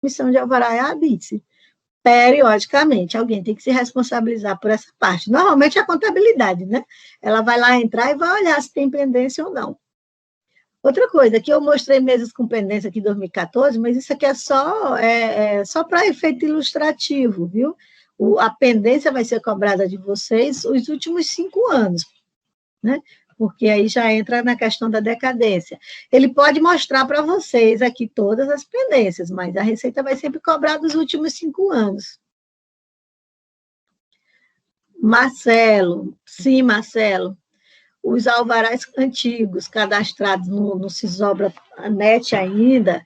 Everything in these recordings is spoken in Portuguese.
emissão de alvará é a BITSE. Periodicamente, alguém tem que se responsabilizar por essa parte. Normalmente é a contabilidade, né? Ela vai lá entrar e vai olhar se tem pendência ou não. Outra coisa, que eu mostrei meses com pendência aqui em 2014, mas isso aqui é só para efeito ilustrativo, viu? A pendência vai ser cobrada de vocês os últimos 5 anos, né? Porque aí já entra na questão da decadência. Ele pode mostrar para vocês aqui todas as pendências, mas a Receita vai sempre cobrar dos últimos 5 anos. Marcelo, sim, Marcelo. Os alvarás antigos cadastrados no Cisobra.net ainda,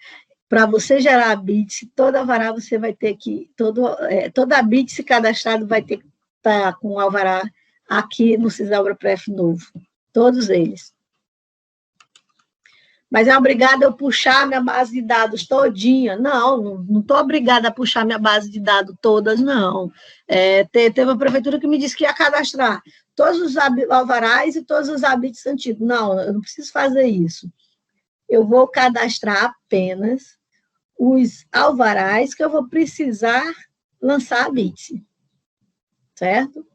para você gerar a BITSE, toda alvará você vai ter que, toda a BITSE cadastrado vai ter que estar com o alvará aqui no Cisobra.pref novo, todos eles. Mas é obrigada a eu puxar minha base de dados todinha? Não estou obrigada a puxar minha base de dados todas, não. Teve uma prefeitura que me disse que ia cadastrar todos os alvarás e todos os habites antigos. Não, eu não preciso fazer isso. Eu vou cadastrar apenas os alvarás que eu vou precisar lançar a BITSE. Certo?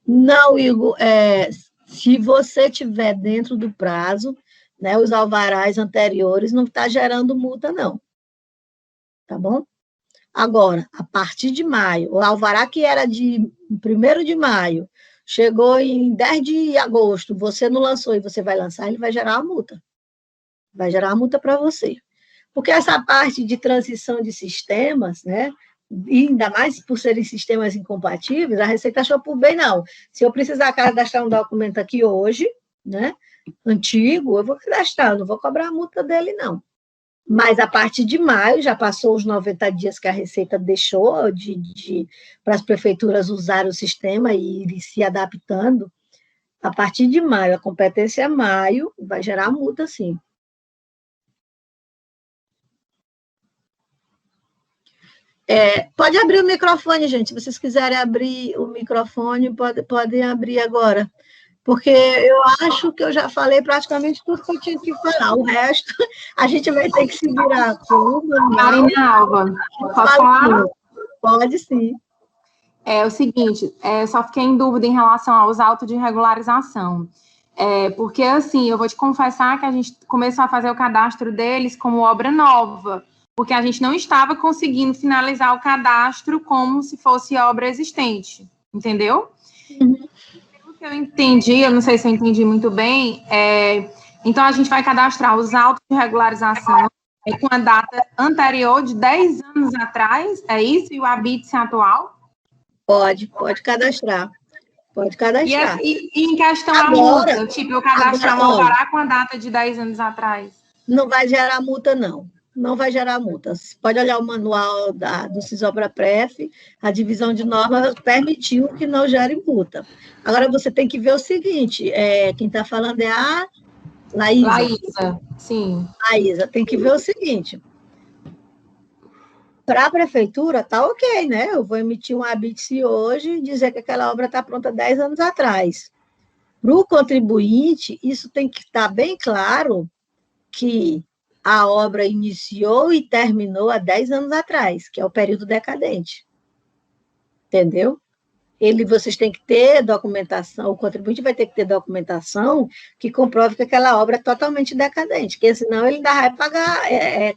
Não, Igor, se você estiver dentro do prazo, né, os alvarás anteriores não está gerando multa, não. Tá bom? Agora, a partir de maio, o alvará que era de 1º de maio, chegou em 10 de agosto, você não lançou e você vai lançar, ele vai gerar a multa. Vai gerar a multa para você. Porque essa parte de transição de sistemas, né, e ainda mais por serem sistemas incompatíveis, a Receita achou por bem, não. Se eu precisar cadastrar um documento aqui hoje, né, antigo, eu vou cadastrar, eu não vou cobrar a multa dele, não. Mas a partir de maio, já passou os 90 dias que a Receita deixou para as prefeituras usarem o sistema e ir se adaptando. A partir de maio, a competência é maio, vai gerar multa, sim. Pode abrir o microfone, gente. Se vocês quiserem abrir o microfone, podem abrir agora. Porque eu acho que eu já falei praticamente tudo que eu tinha que falar. O resto, a gente vai ter que se virar com Marina Alva, posso falar? Pode, sim. É o seguinte, só fiquei em dúvida em relação aos autos de regularização. Porque, assim, eu vou te confessar que a gente começou a fazer o cadastro deles como obra nova, porque a gente não estava conseguindo finalizar o cadastro como se fosse obra existente, entendeu? Uhum. Que eu entendi, eu não sei se eu entendi muito bem, então a gente vai cadastrar os autos de regularização com a data anterior de 10 anos atrás, é isso? E o habite atual? Pode cadastrar. Pode cadastrar. E em questão à multa, tipo, eu cadastrar um alvará com a data de 10 anos atrás? Não vai gerar multa, não. Não vai gerar multa. Você pode olhar o manual do Cisobra.pref, a divisão de normas permitiu que não gere multa. Agora, você tem que ver o seguinte, quem está falando é a Laísa. Laísa, sim. Laísa, tem que ver o seguinte, para a prefeitura, tá ok, né? Eu vou emitir um habite hoje e dizer que aquela obra está pronta 10 anos atrás. Para o contribuinte, isso tem que estar bem claro que a obra iniciou e terminou há 10 anos atrás, que é o período decadente. Entendeu? Vocês têm que ter documentação, o contribuinte vai ter que ter documentação que comprove que aquela obra é totalmente decadente, porque senão ele ainda vai pagar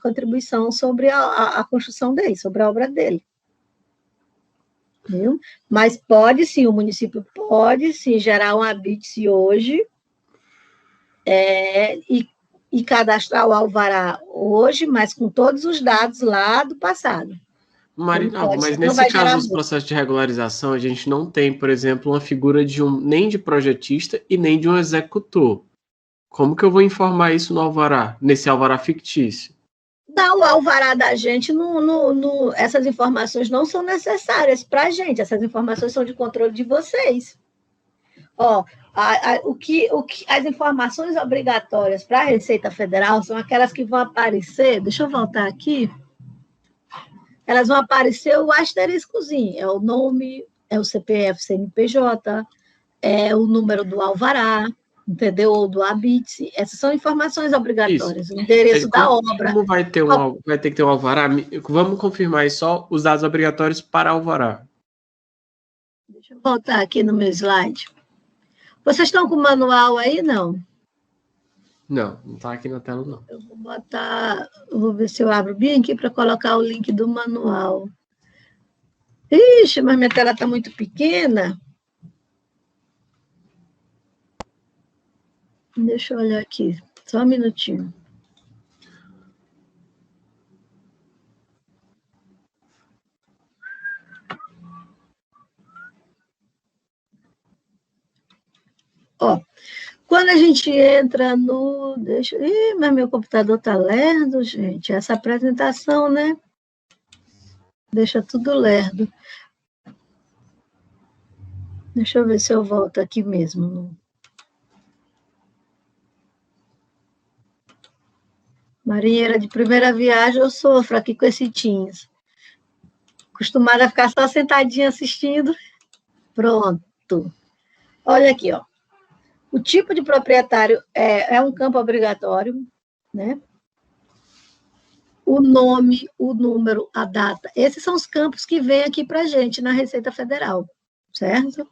contribuição sobre a construção dele, sobre a obra dele. Viu? Mas pode sim, o município pode sim gerar um habite hoje e cadastrar o alvará hoje, mas com todos os dados lá do passado. Marina, mas nesse caso dos processos de regularização, a gente não tem, por exemplo, uma figura nem de projetista e nem de um executor. Como que eu vou informar isso no alvará, nesse alvará fictício? Não, o alvará da gente, essas informações não são necessárias para a gente, essas informações são de controle de vocês. As informações obrigatórias para a Receita Federal são aquelas que vão aparecer, deixa eu voltar aqui, elas vão aparecer o asteriscozinho, é o nome, é o CPF, CNPJ, é o número do alvará, entendeu? Ou do habite. Essas são informações obrigatórias. Isso. O endereço da obra. Como vai ter que ter um alvará? Vamos confirmar aí só os dados obrigatórios para alvará. Deixa eu voltar aqui no meu slide. Vocês estão com o manual aí, não? Não está aqui na tela, não. Eu vou ver se eu abro bem aqui para colocar o link do manual. Ixi, mas minha tela está muito pequena. Deixa eu olhar aqui, só um minutinho. Ó, quando a gente entra no... Ih, mas meu computador está lerdo, gente. Essa apresentação, né? Deixa tudo lerdo. Deixa eu ver se eu volto aqui mesmo. Marinheira de primeira viagem, eu sofro aqui com esse Teams. Acostumada a ficar só sentadinha assistindo. Pronto. Olha aqui, ó. O tipo de proprietário é um campo obrigatório, né? O nome, o número, a data. Esses são os campos que vêm aqui para a gente na Receita Federal, certo?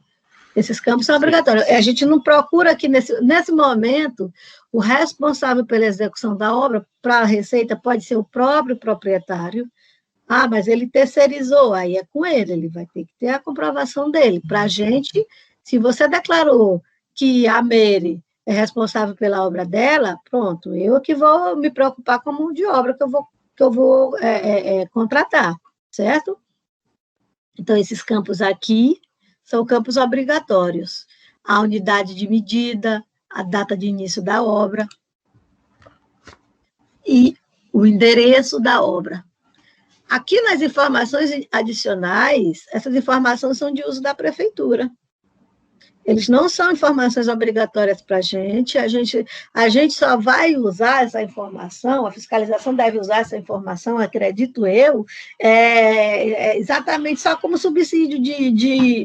Esses campos são obrigatórios. A gente não procura aqui, nesse momento, o responsável pela execução da obra para a Receita pode ser o próprio proprietário. Ah, mas ele terceirizou, aí é com ele, ele vai ter que ter a comprovação dele. Para a gente, se você declarou que a Meire é responsável pela obra dela, pronto, eu que vou me preocupar com a mão de obra que eu vou contratar, certo? Então, esses campos aqui são campos obrigatórios. A unidade de medida, a data de início da obra e o endereço da obra. Aqui nas informações adicionais, essas informações são de uso da prefeitura. Eles não são informações obrigatórias para a gente só vai usar essa informação, a fiscalização deve usar essa informação, acredito eu, exatamente só como subsídio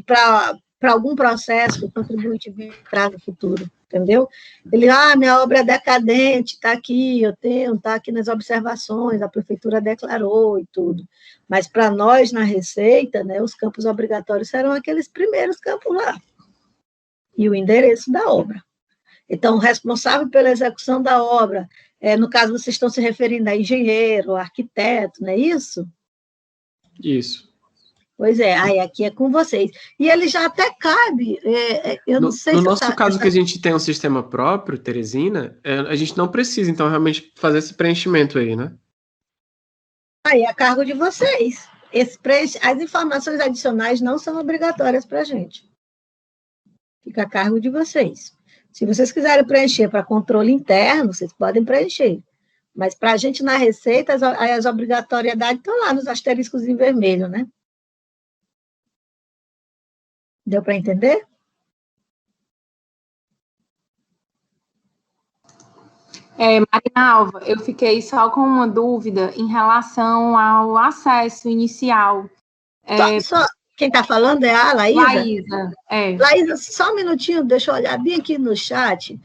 para algum processo que o contribuinte vir entrar no futuro, entendeu? Ele, minha obra é decadente, está aqui, está aqui nas observações, a prefeitura declarou e tudo. Mas para nós, na Receita, né, os campos obrigatórios serão aqueles primeiros campos lá. E o endereço da obra. Então, o responsável pela execução da obra, no caso, vocês estão se referindo a engenheiro, arquiteto, não é isso? Isso. Pois é, aí aqui é com vocês. E ele já até cabe, eu não sei se... No nosso caso, que a gente tem um sistema próprio, Teresina, a gente não precisa, então, realmente fazer esse preenchimento aí, né? Aí é a cargo de vocês. As informações adicionais não são obrigatórias para a gente. Fica a cargo de vocês. Se vocês quiserem preencher para controle interno, vocês podem preencher. Mas para a gente, na Receita, as obrigatoriedades estão lá nos asteriscos em vermelho, né? Deu para entender? Marinalva, eu fiquei só com uma dúvida em relação ao acesso inicial. Quem está falando é a Laísa? Laísa, Laísa, só um minutinho, deixa eu olhar bem aqui no chat.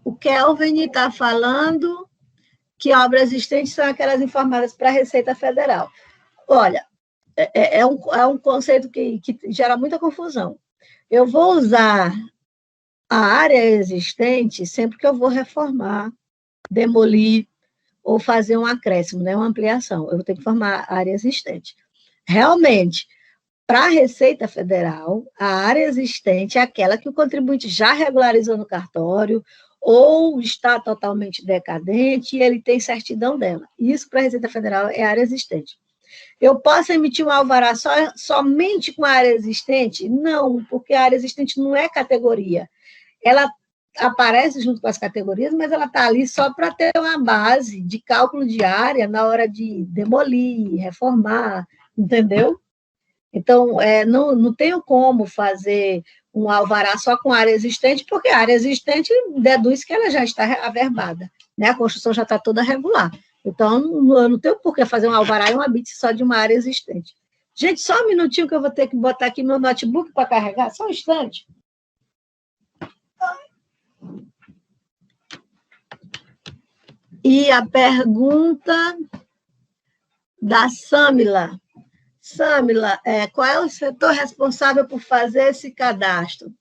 O Kelvin está falando que obras existentes são aquelas informadas para a Receita Federal. Olha, é um conceito que gera muita confusão. Eu vou usar a área existente sempre que eu vou reformar, demolir, ou fazer um acréscimo, né, uma ampliação. Eu vou ter que informar a área existente. Realmente, para a Receita Federal, a área existente é aquela que o contribuinte já regularizou no cartório ou está totalmente decadente e ele tem certidão dela. Isso, para a Receita Federal, é a área existente. Eu posso emitir um alvará somente com a área existente? Não, porque a área existente não é categoria. Ela aparece junto com as categorias, mas ela está ali só para ter uma base de cálculo de área na hora de demolir, reformar, entendeu? Então, não tenho como fazer um alvará só com área existente, porque a área existente deduz que ela já está averbada, né? A construção já está toda regular. Então, eu não tenho por que fazer um alvará e um habite só de uma área existente. Gente, só um minutinho que eu vou ter que botar aqui meu notebook para carregar, só um instante. E a pergunta da Samila. Samila, qual é o setor responsável por fazer esse cadastro?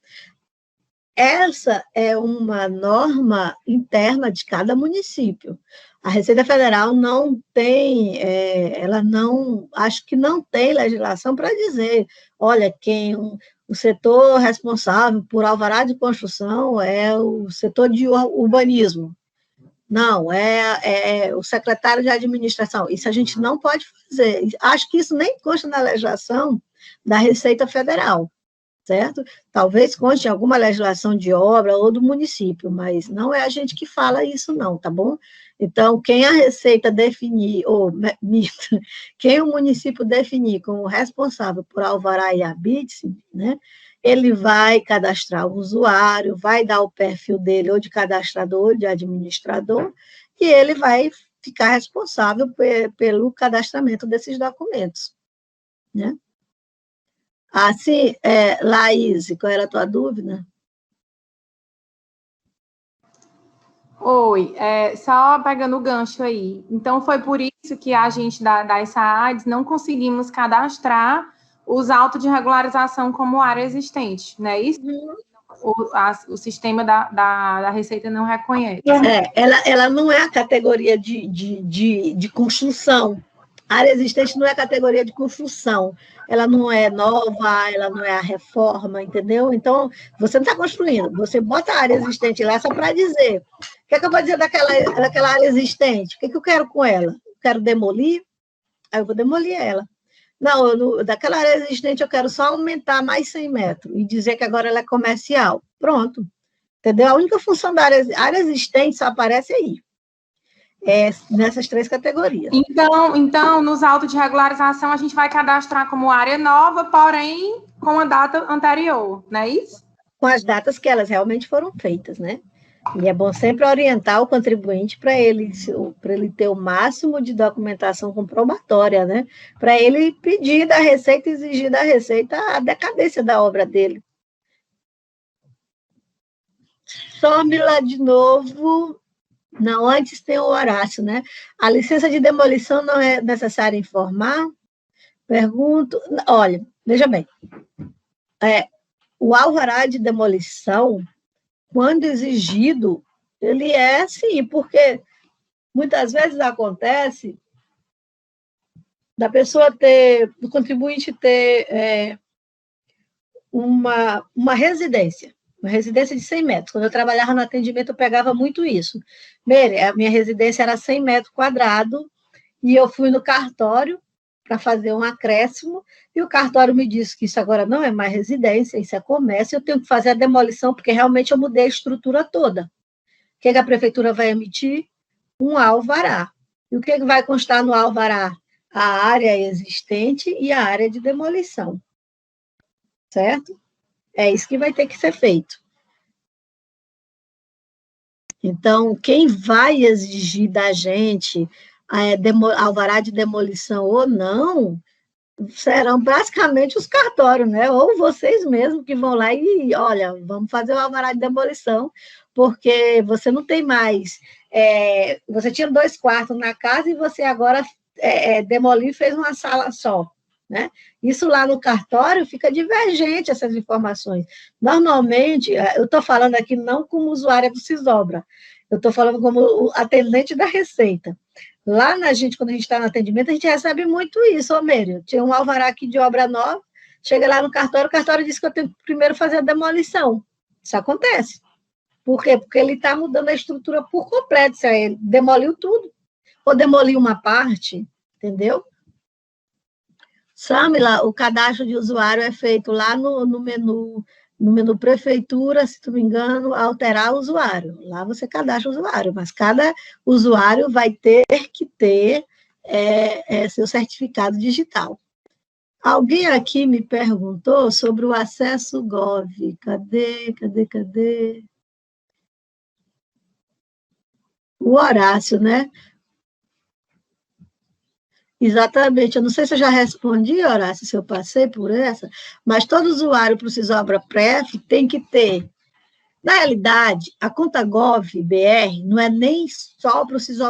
Essa é uma norma interna de cada município. A Receita Federal não tem, acho que não tem legislação para dizer, olha, o setor responsável por alvará de construção é o setor de urbanismo. Não, é o secretário de administração. Isso a gente não pode fazer. Acho que isso nem consta na legislação da Receita Federal, certo? Talvez conste em alguma legislação de obra ou do município, mas não é a gente que fala isso não, tá bom? Então, quem a Receita definir, quem o município definir como responsável por alvará e habite-se, né, ele vai cadastrar o usuário, vai dar o perfil dele ou de cadastrador ou de administrador, e ele vai ficar responsável pelo cadastramento desses documentos, né? Assim, Laís, qual era a tua dúvida? Oi, só pegando o gancho aí. Então, foi por isso que a gente da SAADS não conseguimos cadastrar os autos de regularização como área existente, não é isso? O sistema da Receita não reconhece. Ela não é a categoria de construção. A área existente não é a categoria de construção. Ela não é nova, ela não é a reforma, entendeu? Então, você não está construindo. Você bota a área existente lá só para dizer. O que é que eu vou dizer daquela área existente? O que é que eu quero com ela? Eu quero demolir? Aí eu vou demolir ela. Não, daquela área existente eu quero só aumentar mais 100 metros e dizer que agora ela é comercial. Pronto. Entendeu? A única função da área existente só aparece aí. Nessas 3 categorias. Então, nos autos de regularização, a gente vai cadastrar como área nova, porém, com a data anterior, não é isso? Com as datas que elas realmente foram feitas, né? E é bom sempre orientar o contribuinte para ele ter o máximo de documentação comprobatória, né? Para ele pedir da Receita, exigir da Receita a decadência da obra dele. Some lá de novo. Não, antes tem o Horácio, né? A licença de demolição não é necessário informar? Pergunto. Olha, veja bem. O alvará de demolição, quando exigido, ele é sim, porque muitas vezes acontece da pessoa do contribuinte ter uma residência de 100 metros. Quando eu trabalhava no atendimento, eu pegava muito isso. A minha residência era 100 metros quadrados, e eu fui no cartório para fazer um acréscimo, e o cartório me disse que isso agora não é mais residência, isso é comércio, eu tenho que fazer a demolição, porque realmente eu mudei a estrutura toda. O que a prefeitura vai emitir? Um alvará. E o que vai constar no alvará? A área existente e a área de demolição. Certo? É isso que vai ter que ser feito. Então, quem vai exigir da gente alvará de demolição ou não, serão basicamente os cartórios, né? Ou vocês mesmos que vão lá e, olha, vamos fazer o alvará de demolição, porque você não tem mais... você tinha 2 quartos na casa e você agora demoliu e fez uma sala só. Né? Isso lá no cartório fica divergente, essas informações. Normalmente, eu estou falando aqui não como usuária do Cisobra, eu estou falando como atendente da Receita. Lá quando a gente está no atendimento, a gente recebe muito isso, Mério. Tinha um alvará aqui de obra nova, chega lá no cartório, o cartório diz que eu tenho que primeiro fazer a demolição. Isso acontece. Por quê? Porque ele está mudando a estrutura por completo, se ele demoliu tudo, ou demoliu uma parte, entendeu? Samila, o cadastro de usuário é feito lá no menu prefeitura, se não me engano, alterar o usuário. Lá você cadastra o usuário, mas cada usuário vai ter que ter seu certificado digital. Alguém aqui me perguntou sobre o acesso Gov. Cadê? O Horácio, né? Exatamente, eu não sei se eu já respondi, Horácio, se eu passei por essa, mas todo usuário para o Cisobra Pref tem que ter. Na realidade, a conta Gov BR não é nem só para o Cisobra